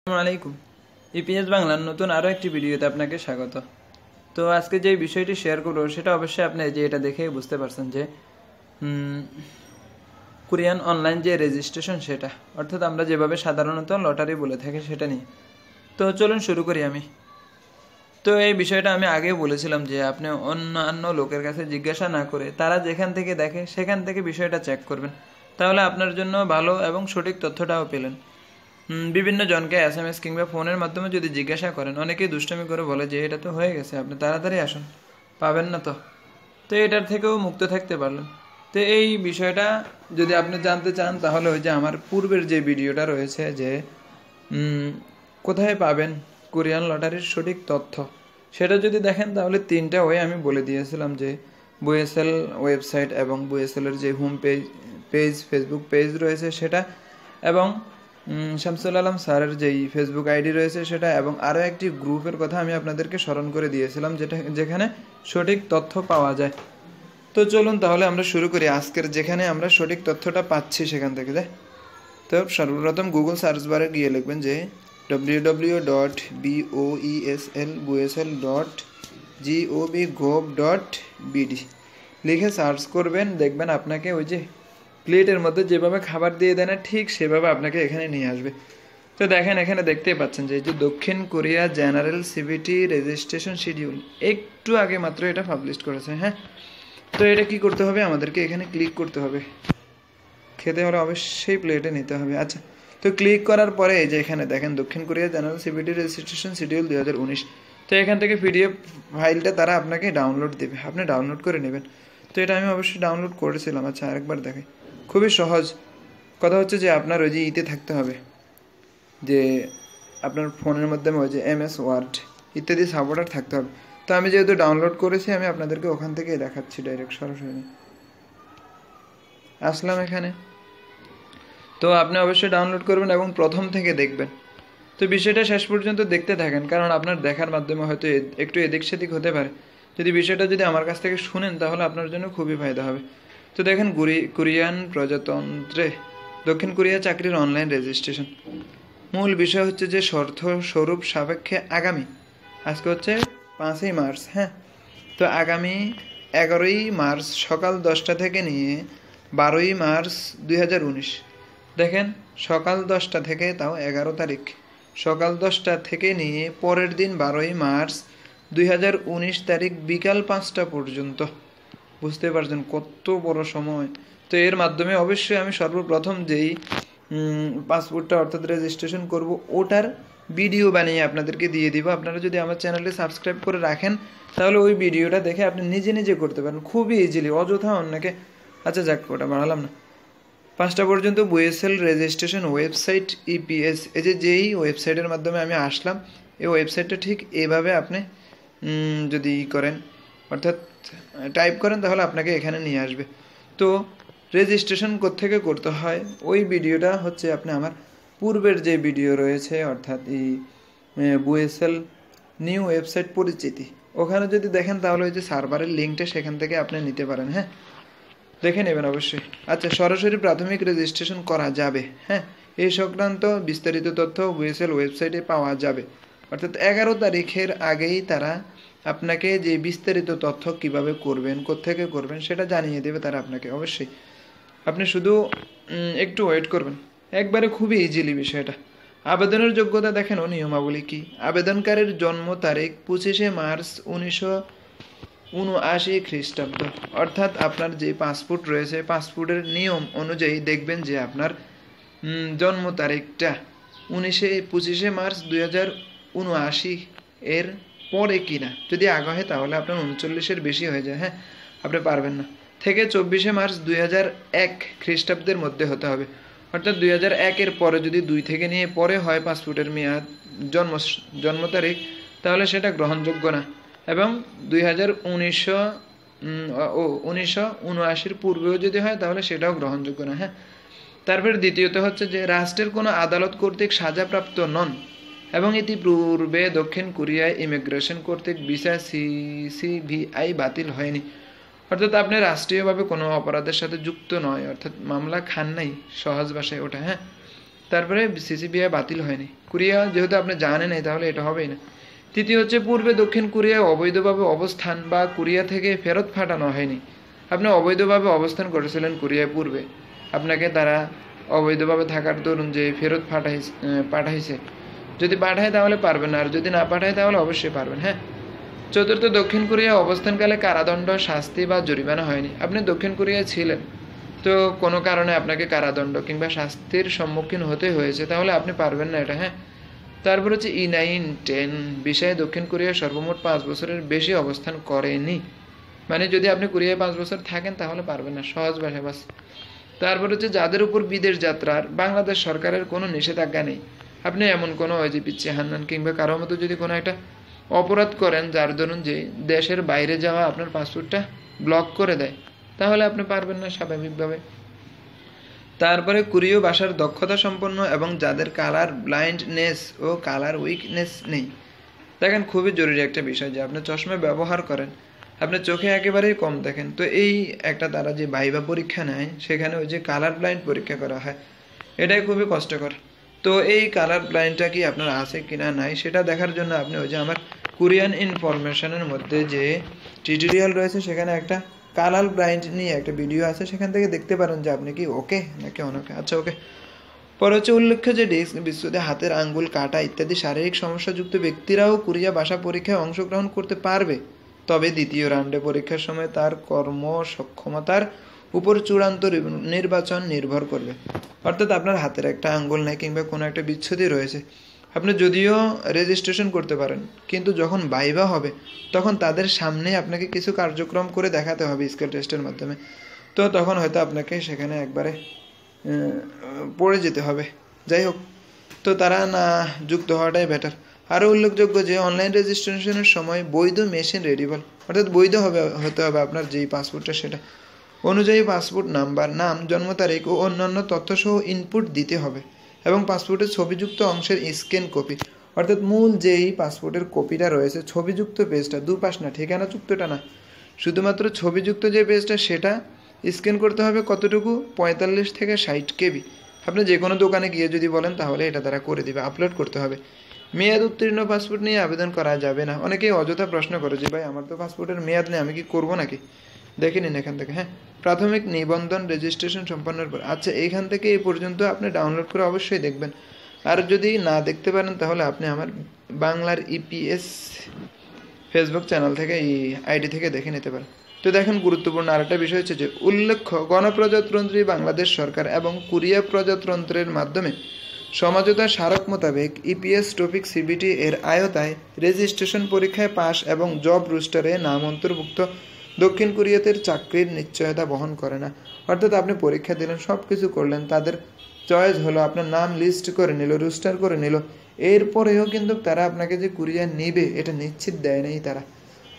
আসসালামু আলাইকুম। ইপিএস বাংলার নতুন আরও একটি ভিডিওতে আপনাকে স্বাগত। তো আজকে যে বিষয়টি শেয়ার করব সেটা অবশ্যই আপনি যে এটা দেখেই বুঝতে পারছেন যে কোরিয়ান অনলাইন যে রেজিস্ট্রেশন সেটা, অর্থাৎ আমরা যেভাবে সাধারণত লটারি বলে থাকি সেটা নিয়ে। তো চলুন শুরু করি আমি। তো এই বিষয়টা আমি আগেও বলেছিলাম যে আপনি অন্যান্য লোকের কাছে জিজ্ঞাসা না করে তারা যেখান থেকে দেখে সেখান থেকে বিষয়টা চেক করবেন, তাহলে আপনার জন্য ভালো এবং সঠিক তথ্যটাও পেলেন। বিভিন্ন জনকে SMS কিংবা ফোনের মাধ্যমে যদি জিজ্ঞাসা করেন, অনেকেই দুষ্টামি করে বলে যে এটা তো হয়ে গেছে, আপনি তাড়াতাড়ি আসুন, পাবেন না তো। তো এটার থেকেও মুক্ত থাকতে পারলেন। তো এই বিষয়টা যদি আপনি জানতে চান, তাহলে ওই যে আমার পূর্বের যে ভিডিওটা রয়েছে যে কোথায় পাবেন কোরিয়ান লটারির সঠিক তথ্য, সেটা যদি দেখেন তাহলে 3টা ওয়ে আমি বলে দিয়েছিলাম যে বুয়েসেল ওয়েবসাইট এবং বুয়েসেলের যে হোম পেজ ফেসবুক পেজ রয়েছে সেটা, এবং শামসুল আলম স্যারের যেই ফেসবুক আইডি রয়েছে সেটা, এবং আরও একটি গ্রুপের কথা আমি আপনাদেরকে স্মরণ করে দিয়েছিলাম যেখানে সঠিক তথ্য পাওয়া যায়। তো চলুন তাহলে আমরা শুরু করি আজকের যেখানে আমরা সঠিক তথ্যটা পাচ্ছি সেখান থেকে। তো সর্বপ্রথম গুগল সার্চ বারে গিয়ে লিখবেন যে www.boesl.gov.bd লিখে সার্চ করবেন। দেখবেন আপনাকে ওই যে প্লেটের মধ্যে যেভাবে খাবার দিয়ে দেয় না, ঠিক সেভাবে আপনাকে এখানে নিয়ে আসবে। তো দেখেন এখানে দেখতেই পাচ্ছেন যে দক্ষিণ Korea general CVT registration schedule একটু আগে মাত্র এটা পাবলিশ করেছে। হ্যাঁ, তো এটা কি করতে হবে, আমাদেরকে এখানে ক্লিক করতে হবে। খেতে হলে অবশ্যই প্লেটে নিতে হবে। আচ্ছা, তো ক্লিক করার পরে এই যে এখানে দেখেন দক্ষিণ Korea general CVT registration schedule 2019। তো এখান থেকে PDF ফাইলটা তারা আপনাকে ডাউনলোড দেবে, আপনি ডাউনলোড করে নেবেন। তো এটা আমি অবশ্যই ডাউনলোড করেছিলাম। আচ্ছা, আরেকবার দেখাই, খুবই সহজ। কথা হচ্ছে যে আপনার ওই যে ইতে থাকতে হবে, যে আপনার ফোনের মাধ্যমে ওই যে MS ওয়ার্ড ইত্যাদি সাপোর্টার থাকতে হবে। তো আমি যেহেতু ডাউনলোড করেছি, আমি আপনাদেরকে ওখান থেকে দেখাচ্ছি ডাইরেক্ট সরাসরি। আসলাম এখানে, তো আপনি অবশ্যই ডাউনলোড করবেন এবং প্রথম থেকে দেখবেন। তো বিষয়টা শেষ পর্যন্ত দেখতে থাকেন, কারণ আপনার দেখার মাধ্যমে হয়তো একটু এদিক সেদিক হতে পারে। বিষয়টা যদি আমার কাছ থেকে শুনেন তাহলে আপনার জন্য খুবই ফায়দা হবে। তো দেখেন কোরিয়ান প্রজাতন্ত্রে দক্ষিণ কোরিয়া চাকরির অনলাইন রেজিস্ট্রেশন। মূল বিষয় হচ্ছে যে শর্ত স্বরূপ সাপেক্ষে আগামী, আজকে হচ্ছে 5ই মার্চ। হ্যাঁ, তো আগামী 11ই মার্চ সকাল 10টা থেকে নিয়ে 12ই মার্চ 2019, দেখেন সকাল 10টা থেকে, তাও 11 তারিখ সকাল 10টা থেকে নিয়ে পরের দিন 12ই মার্চ 2019 তারিখ বিকাল 5টা পর্যন্ত। বুঝতে পারছেন কত বড় সময়। তো এর মাধ্যমে অবশ্যই আমি সর্বপ্রথম যেই পাসপোর্টটা অর্থাৎ রেজিস্ট্রেশন করব ওটার ভিডিও বানিয়ে আপনাদেরকে দিয়ে দিব। আপনারা যদি আমার চ্যানেলে সাবস্ক্রাইব করে রাখেন তাহলে ওই ভিডিওটা দেখে আপনি নিজে নিজে করতে পারেন খুবই ইজিলি, অযথা অন্যকে। আচ্ছা যাক, ওটা বাড়ালাম না। 5টা পর্যন্ত বুয়েসেল রেজিস্ট্রেশন ওয়েবসাইট EPS, এই যেই ওয়েবসাইটের মাধ্যমে আমি আসলাম, এই ওয়েবসাইটটা ঠিক এভাবে আপনি যদি করেন, অর্থাৎ টাইপ করেন, তাহলে আপনাকে এখানে নিয়ে আসবে। তো রেজিস্ট্রেশন কোত্থেকে করতে হয় ওই ভিডিওটা হচ্ছে আপনি আমার পূর্বের যে ভিডিও রয়েছে, অর্থাৎ এই বুয়েসেল নিউ ওয়েবসাইট পরিচিতি, ওখানে যদি দেখেন তাহলে ওই যে সার্ভারের লিঙ্কটা সেখান থেকে আপনি নিতে পারেন। হ্যাঁ, দেখে নেবেন অবশ্যই। আচ্ছা, সরাসরি প্রাথমিক রেজিস্ট্রেশন করা যাবে। হ্যাঁ, এই সংক্রান্ত বিস্তারিত তথ্য বুয়েসেল ওয়েবসাইটে পাওয়া যাবে, অর্থাৎ 11 তারিখের আগেই তারা আপনাকে যে বিস্তারিত তথ্য কিভাবে করবেন, কোত্থেকে করবেন সেটা জানিয়ে দেবে তারা আপনাকে। অবশ্যই আপনি শুধু একটু ওয়েট করবেন, একবারে খুবই ইজিলি বিষয়টা। আবেদনের যোগ্যতা দেখেন ও নিয়মাবলী কি। আবেদনকারীর জন্ম তারিখ 25শে মার্চ 1979 খ্রিস্টাব্দ, অর্থাৎ আপনার যে পাসপোর্ট রয়েছে পাসপোর্টের নিয়ম অনুযায়ী দেখবেন যে আপনার জন্ম তারিখটা 25শে মার্চ 2079 এর পরে কিনা। যদি আগে হয় তাহলে আপনার 39-এর বেশি হয়ে যায়। হ্যাঁ, আপনি পারবেন না। থেকে 24শে মার্চ 2001 খ্রিস্টাব্দের মধ্যে হতে হবে, অর্থাৎ 2001-এর পরে যদি 2 থেকে নিয়ে পরে হয় পাসপোর্টের মেয়াদ জন্ম তারিখ, তাহলে সেটা গ্রহণযোগ্য না। এবং 1979-এর পূর্বেও যদি হয় তাহলে সেটাও গ্রহণযোগ্য না। হ্যাঁ, তারপর দ্বিতীয়ত হচ্ছে যে রাষ্ট্রের কোনো আদালত কর্তৃক সাজাপ্রাপ্ত নন এবং ইতিপূর্বে দক্ষিণ কোরিয়ায় ইমিগ্রেশন কর্তৃক ভিসা CCVI বাতিল হয়নি, অর্থাৎ আপনি রাষ্ট্রীয়ভাবে কোনো অপরাধের সাথে যুক্ত নয়, অর্থাৎ মামলা খান নাই, সহজ ভাষায় ওটা। হ্যাঁ, তারপরে সিসিপিআই বাতিল হয়নি, কোরিয়া যেহেতু আপনি জানেন নাই তাহলে এটা হবেই না। তৃতীয় হচ্ছে পূর্বে দক্ষিণ কোরিয়ায় অবৈধভাবে অবস্থান বা কোরিয়া থেকে ফেরত পাঠানো হয়নি। আপনি অবৈধভাবে অবস্থান করেছিলেন কোরিয়ায় পূর্বে, আপনাকে তারা অবৈধভাবে থাকার দরুন যে ফেরত পাঠাইছে, যদি পাঠায় তাহলে পারবেন, আর যদি না পাঠায় তাহলে অবশ্যই পারবেন। হ্যাঁ। চতুর্থ, দক্ষিণ কোরিয়ায় অবস্থানকালে কারাদণ্ড, শাস্তি বা জরিমানা হয়নি। আপনি দক্ষিণ কোরিয়ায় ছিলেন, তো কোনো কারণে আপনাকে কারাদণ্ড কিংবা শাস্তির সম্মুখীন হতে হয়েছে, তাহলে আপনি পারবেন না এটা। হ্যাঁ। তারপর হচ্ছে E9-10 বিষয়ে দক্ষিণ কোরিয়া সর্বমোট 5 বছরের বেশি অবস্থান করেনি। মানে যদি আপনি কোরিয়ায় 5 বছর থাকেন তাহলে পারবেন না, সহজ ভাষা বাস। তারপর হচ্ছে যাদের উপর বিদেশ যাত্রার বাংলাদেশ সরকারের কোনো নিষেধাজ্ঞা নেই। আপনি এমন কোনো যে পিছিয়ে হান্নান কিংবা কারো মতো যদি কোনো একটা অপরাধ করেন যার দরুন যে দেশের বাইরে যাওয়া আপনার পাসপোর্টটা ব্লক করে দেয়, তাহলে আপনি পারবেন না স্বাভাবিকভাবে। তারপরে কোরীয় ভাষার দক্ষতা সম্পন্ন এবং যাদের কালার ব্লাইন্ডনেস ও কালার উইকনেস নেই। দেখেন খুবই জরুরি একটা বিষয় যে আপনি চশমা ব্যবহার করেন, আপনি চোখে একেবারেই কম দেখেন, তো এই একটা তারা যে ভাইভা পরীক্ষা নেয় সেখানে ওই যে কালার ব্লাইন্ড পরীক্ষা করা হয়, এটাই খুবই কষ্টকর। তো এই কালার ব্লাইন্ডটা কি আপনার আছে কিনা নাই সেটা দেখার জন্য আপনি ওই যে আমার কোরিয়ান ইনফরমেশনের মধ্যে যে টিউটোরিয়াল রয়েছে সেখানে একটা কালার ব্লাইন্ড নিয়ে একটা ভিডিও আছে, সেখান থেকে দেখতে পারেন যে আপনি কি ওকে নাকি অনকে। আচ্ছা ওকে। পরে হচ্ছে উল্লেখ্য যে ডিস্ক বিচ্যুতি, হাতের আঙ্গুল কাটা ইত্যাদি শারীরিক সমস্যাযুক্ত ব্যক্তিরাও কোরিয়া ভাষা পরীক্ষায় অংশগ্রহণ করতে পারবে, তবে দ্বিতীয় রাউন্ডে পরীক্ষার সময় তার কর্মসক্ষমতার উপর চূড়ান্ত নির্বাচন নির্ভর করবে। অর্থাৎ আপনার হাতের একটা আঙ্গুল নেই কিংবা কোনো একটা বিচ্ছুতি রয়েছে, আপনি যদিও রেজিস্ট্রেশন করতে পারেন, কিন্তু যখন ভাইভা হবে তখন তাদের সামনে আপনাকে কিছু কার্যক্রম করে দেখাতে হবে স্কিল টেস্টের মাধ্যমে, তো তখন হয়তো আপনাকে সেখানে একবারে পড়ে যেতে হবে। যাই হোক, তো তারা না যুক্ত হওয়াটাই বেটার। আরও উল্লেখযোগ্য যে অনলাইন রেজিস্ট্রেশনের সময় বৈধ মেশিন রেডিবল, অর্থাৎ বৈধ হতে হবে আপনার যেই পাসপোর্টটা সেটা অনুযায়ী পাসপোর্ট নাম্বার, নাম, জন্ম তারিখ ও অন্যান্য তথ্যসহ ইনপুট দিতে হবে, এবং পাসপোর্টের ছবিযুক্ত অংশের স্ক্যান কপি, অর্থাৎ মূল যেই পাসপোর্টের কপিটা রয়েছে ছবিযুক্ত পেজটা, দুপাশ না, ঠিকানাযুক্তটা না, শুধুমাত্র ছবিযুক্ত যে পেজটা সেটা স্ক্যান করতে হবে। কতটুকু? 45 থেকে 60 KB। আপনি যে কোনো দোকানে গিয়ে যদি বলেন তাহলে এটা তারা করে দিবে, আপলোড করতে হবে। মেয়াদ উত্তীর্ণ পাসপোর্ট নিয়ে আবেদন করা যাবে না। অনেকেই অযথা প্রশ্ন করে যে ভাই আমার তো পাসপোর্টের মেয়াদ নেই, আমি কি করবো নাকি? দেখে নিন এখান থেকে। হ্যাঁ, প্রাথমিক নিবন্ধন রেজিস্ট্রেশন সম্পন্নের পর। আচ্ছা, এইখান থেকে এই পর্যন্ত আপনি ডাউনলোড করে অবশ্যই দেখবেন, আর যদি না দেখতে পারেন তাহলে আপনি আমার বাংলার EPS ফেসবুক চ্যানেল থেকে এই আইডি থেকে দেখে নিতে পারেন। তো দেখেন গুরুত্বপূর্ণ আরেকটা বিষয় হচ্ছে যে উল্লেখ্য গণপ্রজাতন্ত্রী বাংলাদেশ সরকার এবং কোরিয়া প্রজাতন্ত্রের মাধ্যমে সমঝোতা স্মারক মোতাবেক EPS টপিক CBT এর আয়তায় রেজিস্ট্রেশন পরীক্ষায় পাস এবং জব রোস্টারে নাম অন্তর্ভুক্ত দক্ষিণ কোরিয়াতে চাকরির নিশ্চয়তা বহন করে না। অর্থাৎ আপনি পরীক্ষা দিলেন, সব কিছু করলেন, তাদের চয়েস হলো, আপনার নাম লিস্ট করে নিল, রোস্টার করে নিল, এরপরেও কিন্তু তারা আপনাকে যে কোরিয়া নেবে এটা নিশ্চিত দেয় নাই তারা।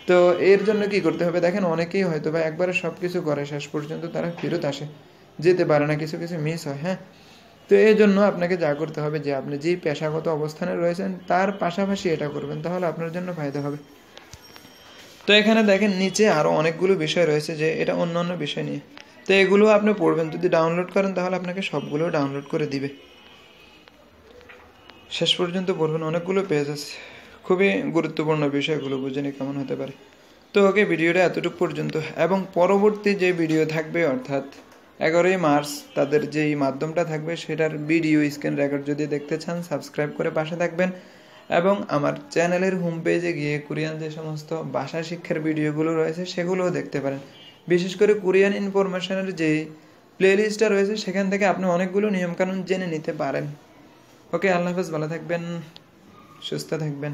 তো এর জন্য কি করতে হবে? দেখেন অনেকেই হয়তো বা একবারে সব কিছু করে শেষ পর্যন্ত তারা ফেরত আসে, যেতে পারে না, কিছু কিছু মিস হয়। হ্যাঁ, তো এই জন্য আপনাকে যা করতে হবে যে আপনি যেই পেশাগত অবস্থানে রয়েছেন তার পাশাপাশি এটা করবেন, তাহলে আপনার জন্য ফায়দা হবে। তো এখানে দেখেন নিচে আরও অনেকগুলো বিষয় রয়েছে যে এটা অন্য অন্য বিষয় নিয়ে, তো এগুলো আপনি পড়বেন, যদি ডাউনলোড করেন তাহলে আপনাকে সবগুলো ডাউনলোড করে দিবে। শেষ পর্যন্ত পড়বেন, অনেকগুলো পেজ আছে, খুবই গুরুত্বপূর্ণ বিষয়গুলো বুঝে নিয়ে কেমন হতে পারে। তো ওকে, ভিডিওটা এতটুকু পর্যন্ত, এবং পরবর্তী যে ভিডিও থাকবে অর্থাৎ 11ই মার্চ তাদের যেই মাধ্যমটা থাকবে সেটার ভিডিও স্ক্রিন রেকর্ড যদি দেখতে চান সাবস্ক্রাইব করে পাশে থাকবেন, এবং আমার চ্যানেলের হোম পেজে গিয়ে কোরিয়ান যে সমস্ত ভাষা শিক্ষার ভিডিওগুলো রয়েছে সেগুলোও দেখতে পারেন। বিশেষ করে কোরিয়ান ইনফরমেশনের যে প্লেলিস্টটা রয়েছে সেখান থেকে আপনি অনেকগুলো নিয়মকানুন জেনে নিতে পারেন। ওকে, আল্লাহ হাফেজ, ভালো থাকবেন, সুস্থ থাকবেন।